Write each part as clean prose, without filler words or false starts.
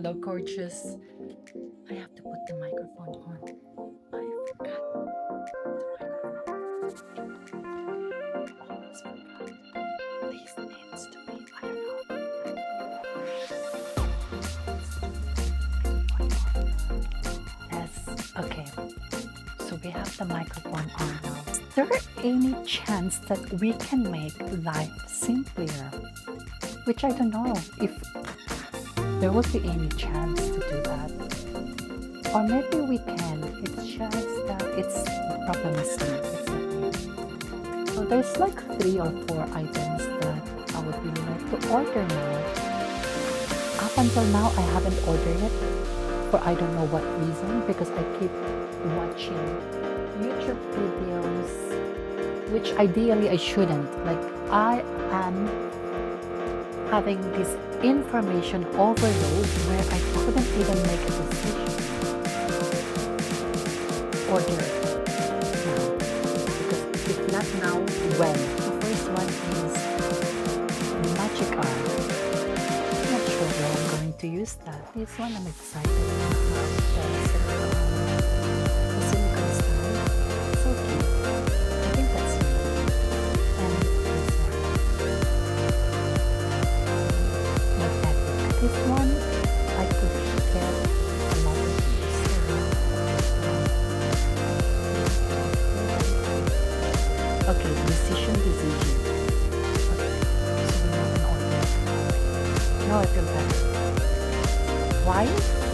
Hello, gorgeous. I have to put the microphone on. I forgot the microphone. Almost forgot. This needs to be, I don't know. Yes, okay. So we have the microphone on now. Is there any chance that we can make life simpler? Which I don't know if there would be any chance to do that. Or maybe we can. It's just that the problem is me. It's not me. So there's like 3 or 4 items that I would really like to order now. Up until now, I haven't ordered it for I don't know what reason, because I keep watching YouTube videos, which ideally I shouldn't. Like, I am having this information overload where I couldn't even make a decision. Order now. Because if not now, when? The first one is Magic Art. I'm not sure where I'm going to use that. This one I'm excited to have the silicone style. So cute. I think that's me. And this one. Magnetic. This one I could get a lot of use. Okay, decision. Okay, so we have an order. Now I feel better. Why?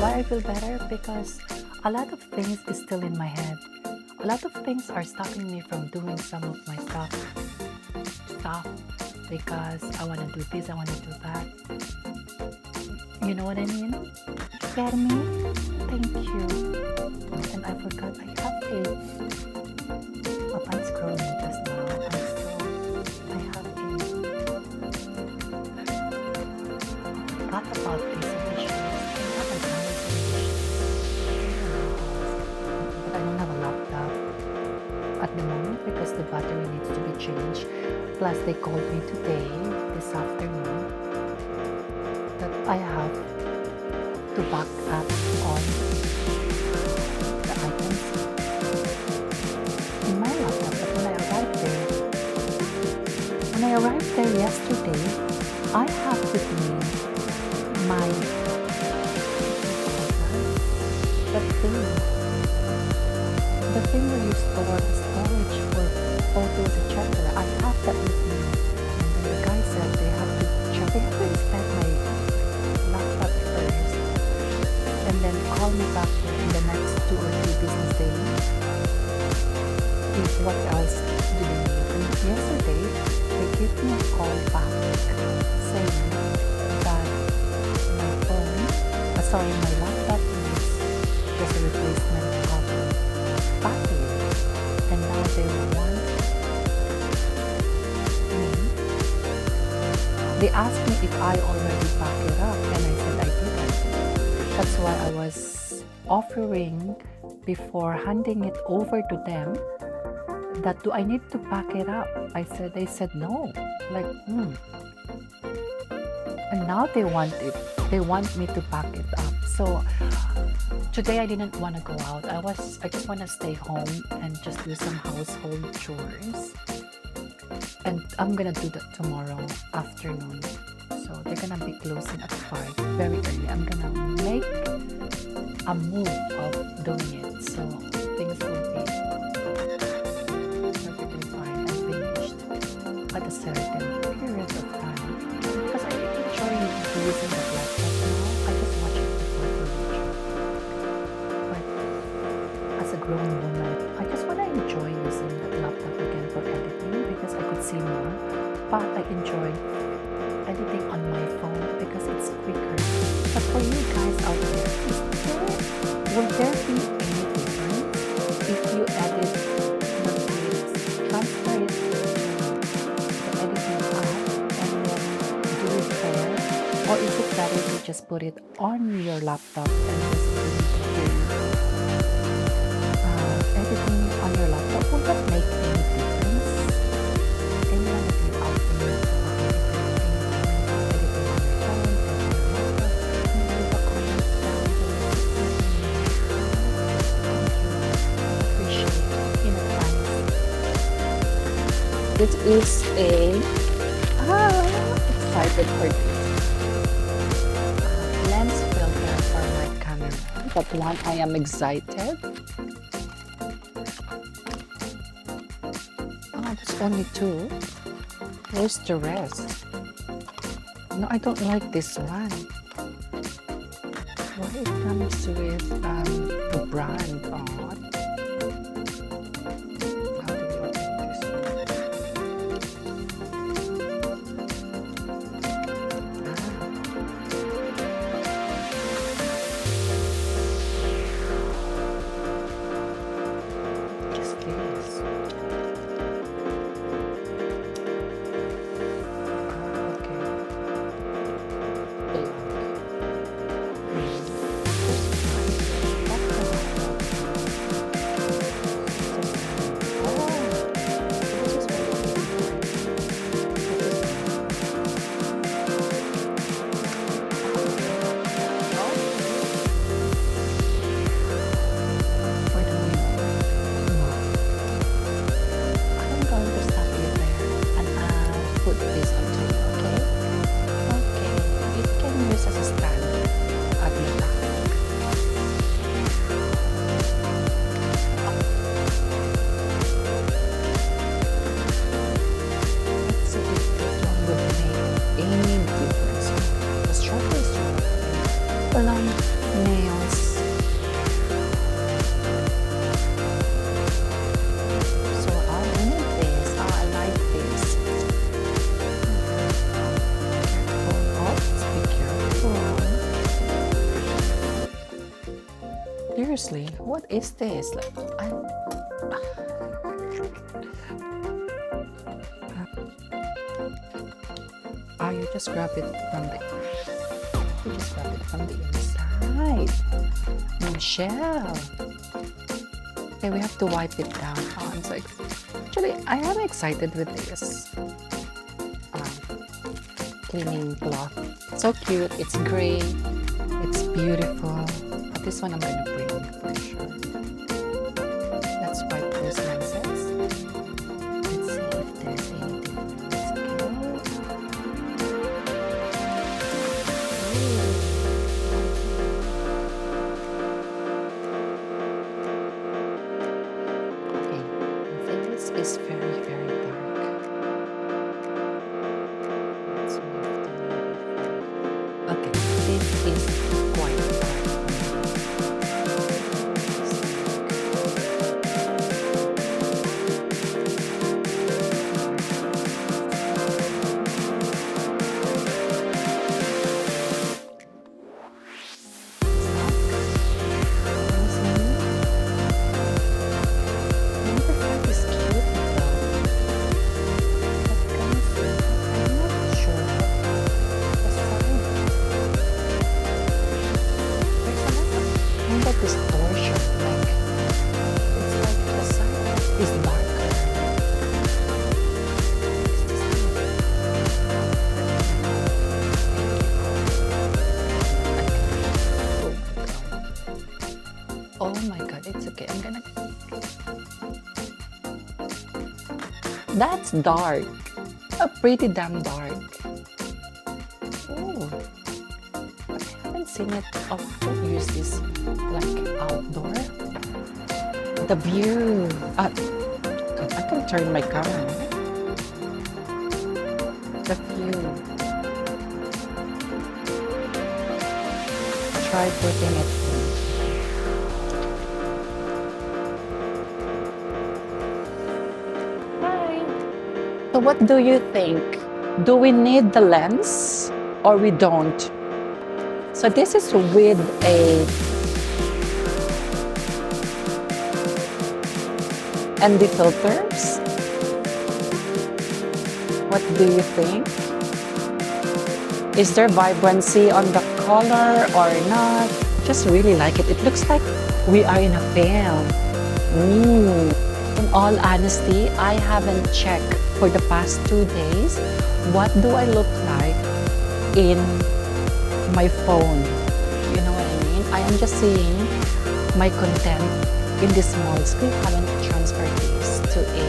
Why I feel better? Because a lot of things is still in my head. A lot of things are stopping me from doing some of my stuff because I want to do this, I want to do that. You know what I mean? Get me? Thank you. And I forgot I have a... Oh, I'm scrolling just now. I have a... Forgot about these issues. I have a nice but I don't have a laptop at the moment because the battery needs to be changed. Plus, they called me today, this afternoon, that I have to back up on the items in my laptop. But when I arrived there yesterday, I have with me my the thing where you store the storage for photos, etc. I have that with me. And then the guy said they have to inspect my laptop first and then call me back in the next 2 or 3 business days. If what else do they need? And yesterday, they gave me a call back saying that my laptop needs just a replacement of battery. And now they want me. They asked me if I already packed it up, and I said I didn't. That's why I was offering before handing it over to them that do I need to pack it up? They said no. Like, And now they want it. They want me to pack it up. So today I didn't want to go out. I just want to stay home and just do some household chores. And I'm gonna do that tomorrow afternoon. So they're gonna be closing at 5, very early. I'm gonna make a move of doing it. So things will be perfectly fine and finished at a certain period of time. Because I enjoy using the laptop now. I just watch it before television. But as a grown woman, I just want to enjoy using the laptop again for editing because I could see more. But I enjoy editing on my phone because it's quicker. But for you guys out there, will there be any difference if you edit the clips, transfer it to the editing app, and then do it there? Or is it better to just put it on your laptop and just do editing on your laptop? Will that make any difference? Anyone of you out there editing on your phone, editing on your laptop, leave a comment is a excited for this lens filter for my camera. That one I am excited. Oh, there's only two. Where's the rest? No, I don't like this one. Why it comes with the brand on? How do we open this one? Just this. Long nails. So I need this. I like this. Be careful. Seriously, what is this? Like, you just grab it from the. You just grab it from the inside. Michelle. Okay, we have to wipe it down. Oh, I'm so excited. Actually, I am excited with this cleaning cloth. So cute. It's gray. It's beautiful. But this one I'm going to bring for sure. Let's wipe those lenses. Let's see if there's any difference. Is very, very dark. Let's move to okay, this is quite dark. Oh my god, it's okay. I'm gonna. That's dark. Pretty damn dark. Oh, I haven't seen it. Oh, I don't use this like outdoor. The view. God, I can turn my camera. The view. Try putting it. So what do you think? Do we need the lens or we don't? So this is with ND filters. What do you think? Is there vibrancy on the color or not? Just really like it. It looks like we are in a film. In all honesty, I haven't checked for the past 2 days what do I look like in my phone. You know what I mean? I am just seeing my content in this small screen. I haven't transferred this to a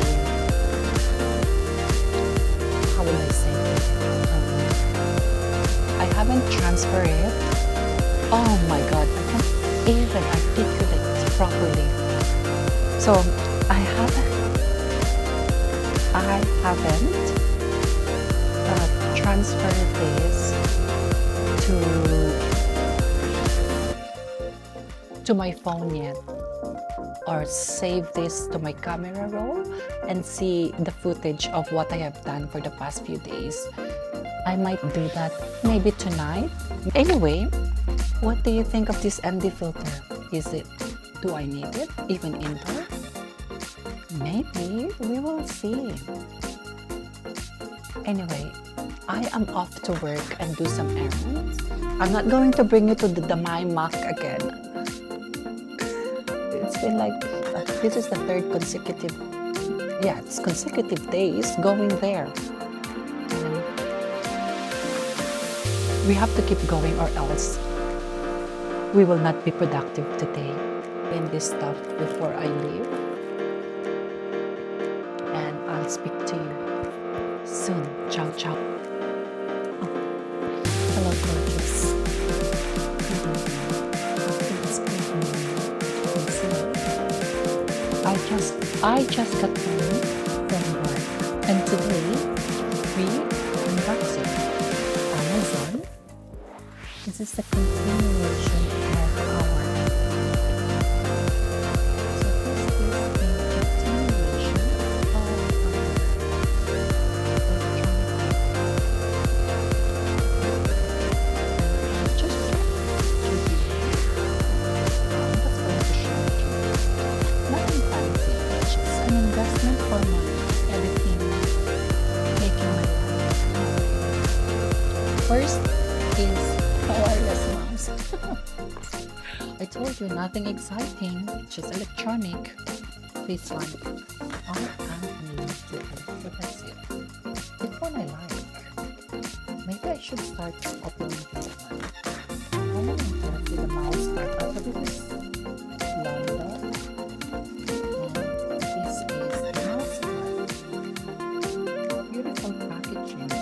haven't transferred it. Oh my god, I can't even articulate properly. So I haven't transferred this to my phone yet, or save this to my camera roll and see the footage of what I have done for the past few days. I might do that maybe tonight. Anyway, what do you think of this ND filter? Do I need it even indoor? Maybe, we will see. Anyway, I am off to work and do some errands. I'm not going to bring you to the My Mac again. It's been like, this is the third consecutive days going there. We have to keep going or else we will not be productive today. In this stuff before I leave. And I'll speak to you soon. Ciao, ciao. Oh. Hello, gorgeous. I just got home from work, and today we unboxing Amazon. This is the continuation of our. First is wireless mouse. I told you nothing exciting, just electronic. This one, I am new to it, but that's it. This one I like. Maybe I should start opening this one. I'm going to see the mouse part. I thought this is London. And this is the mouse part. Beautiful packaging.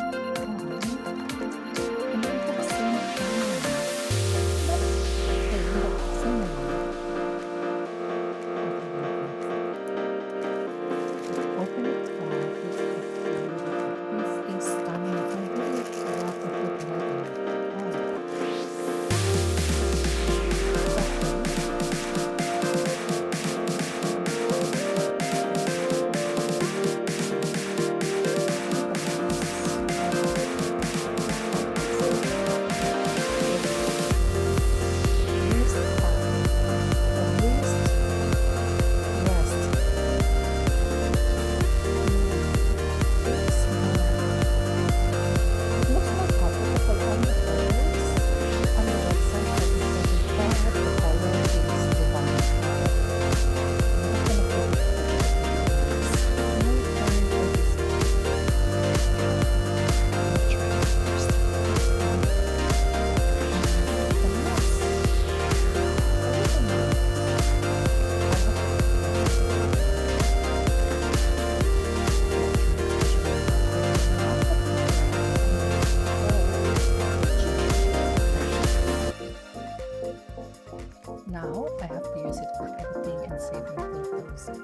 Now I have to use it for editing and saving photos, etc.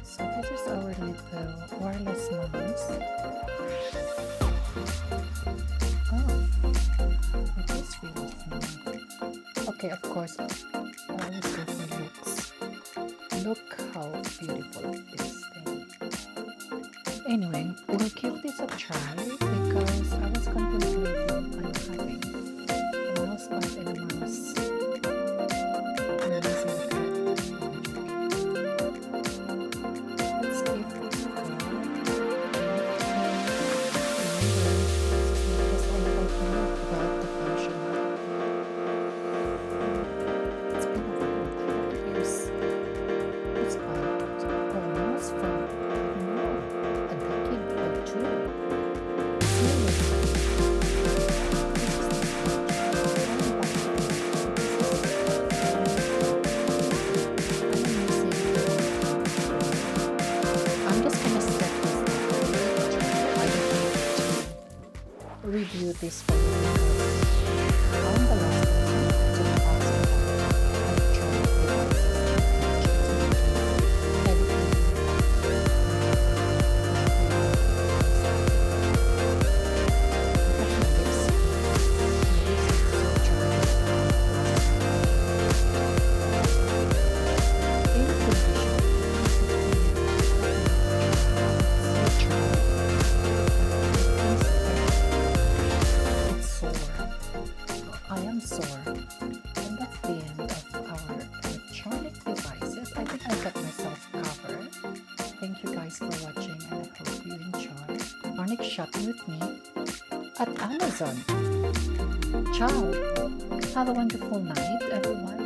So this is our little wireless mouse. Oh, it is really small. Okay, of course, I always go for looks. Look how beautiful this thing. Anyway, we'll give this a try because I was contemplating on having a mouse pad and a mouse. Let's give this a go. Just all about the functionality. It's been a couple of years. It's quite almost from a decade or two. Seriously. This is the found the last person to ask about electronic devices I am sore. And that's the end of our electronic devices. I think I got myself covered. Thank you guys for watching, and I hope you enjoy electronic shopping with me at Amazon. Ciao! Have a wonderful night, everyone.